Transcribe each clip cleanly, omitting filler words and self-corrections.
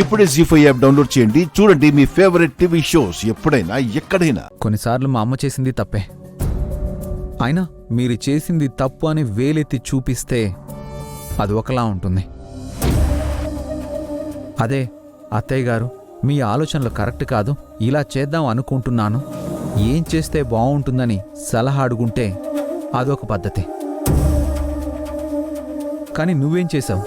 ఇప్పుడే జీ5 app download చేయండి. చూడండి మీ ఫేవరెట్ టీవీ షోస్ ఎప్పుడైనా ఎక్కడైనా. కొన్నిసార్లు మా అమ్మ చేసింది తప్పే, అయినా మీరు చేసింది తప్పు అని వేలెత్తి చూపిస్తే అది ఒకలా ఉంటుంది. అదే అత్తయ్య గారు, మీ ఆలోచనలు కరెక్ట్ కాదు, ఇలా చేద్దాం అనుకుంటున్నాను, ఏం చేస్తే బాగుంటుందని సలహా అడుగుంటే అదొక పద్ధతి. కానీ నువ్వేం చేశావు?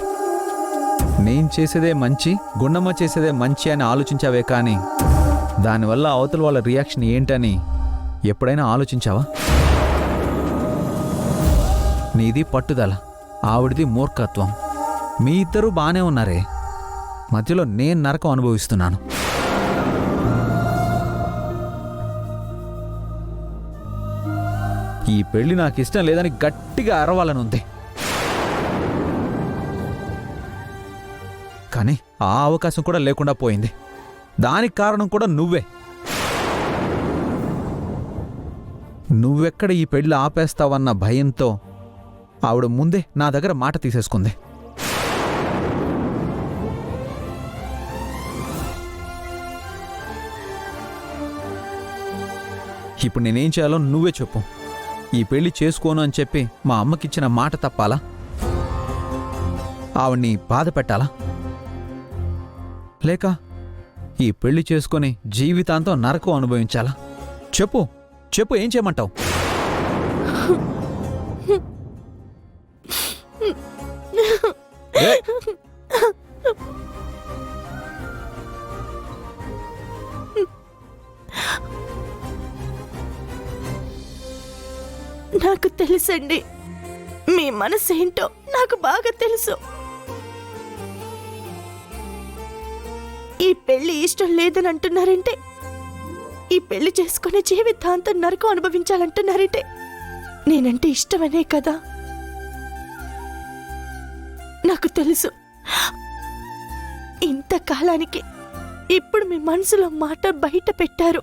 నేను చేసేదే మంచి, గుండమ్మ చేసేదే మంచి అని ఆలోచించావే, కానీ దానివల్ల అవతల వాళ్ళ రియాక్షన్ ఏంటని ఎప్పుడైనా ఆలోచించావా? నీది పట్టుదల, ఆవిడిది మూర్ఖత్వం. మీ ఇద్దరూ బానే ఉన్నారే, మధ్యలో నేను నరకం అనుభవిస్తున్నాను. ఈ పెళ్లి నాకు ఇష్టం లేదని గట్టిగా అరవాలనుంది, కానీ ఆ అవకాశం కూడా లేకుండా పోయింది. దానికి కారణం కూడా నువ్వే. నువ్వెక్కడ ఈ పెళ్లి ఆపేస్తావన్న భయంతో ఆవిడ ముందే నా దగ్గర మాట తీసేసుకుంది. ఇప్పుడు నేనేం చేయాలో నువ్వే చెప్పు. ఈ పెళ్లి చేసుకోను అని చెప్పి మా అమ్మకిచ్చిన మాట తప్పాలా? ఆవిడ్ని బాధ పెట్టాలా? లేక ఈ పెళ్లి చేసుకొని జీవితాంతం నరకం అనుభవించాలా? చెప్పు చెప్పు, ఏం చేయమంటావు? నాకు తెలుసండి, మీ మనసు ఏంటో నాకు బాగా తెలుసు. ఈ పెళ్లి ఇష్టం లేదని అంటున్నారంటే, ఈ పెళ్లి చేసుకునే జీవితాంతం నరకం అనుభవించాలంటున్నారంటే నేనంటే ఇష్టమనే కదా. నాకు తెలుసు. ఇంతకాలానికి ఇప్పుడు మీ మనసులో మాట బయట పెట్టారు.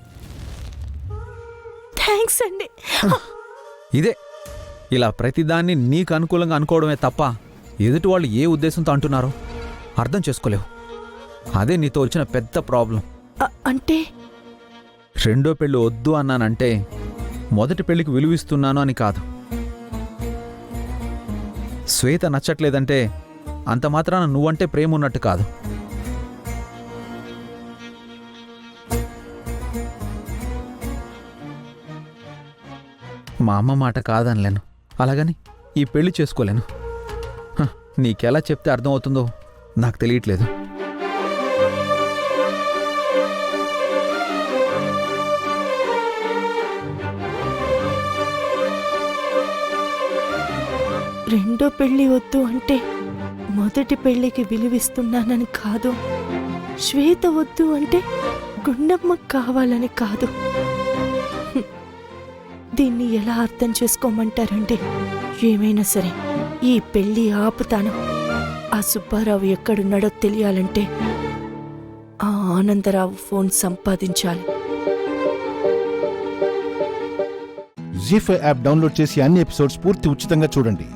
థ్యాంక్స్ అండి. ఇదే, ఇలా ప్రతిదాన్ని నీకు అనుకూలంగా అనుకోవడమే తప్ప ఎదుటి వాళ్ళు ఏ ఉద్దేశంతో అంటున్నారో అర్థం చేసుకోలేవు. అదే నీతో వచ్చిన పెద్ద ప్రాబ్లం. అంటే రెండో పెళ్లి వద్దు అన్నానంటే మొదటి పెళ్లికి విలువిస్తున్నాను అని కాదు. శ్వేత నచ్చట్లేదంటే అంత మాత్రాన నువ్వంటే ప్రేమ ఉన్నట్టు కాదు. మా అమ్మ మాట కాదనలేను, అలాగని ఈ పెళ్లి చేసుకోలేను. నీకెలా చెప్తే అర్థమవుతుందో నాకు తెలియట్లేదు. రెండో పెళ్లి వద్దు అంటే మొదటి పెళ్లికి విలువిస్తున్నానని కాదు, శ్వేత వద్దు అంటే గుండమ్మ కావాలని కాదు. దీన్ని ఎలా అర్థం చేసుకోమంటారంటే, ఏమైనా సరే ఈ పెళ్లి ఆపుతాను. ఆ సుబ్బారావు ఎక్కడున్నాడో తెలియాలంటే ఆ ఆనందరావు ఫోన్ సంపాదించాలి. జీ5 యాప్ డౌన్లోడ్ చేసి అన్ని ఎపిసోడ్స్ పూర్తి ఉచితంగా చూడండి.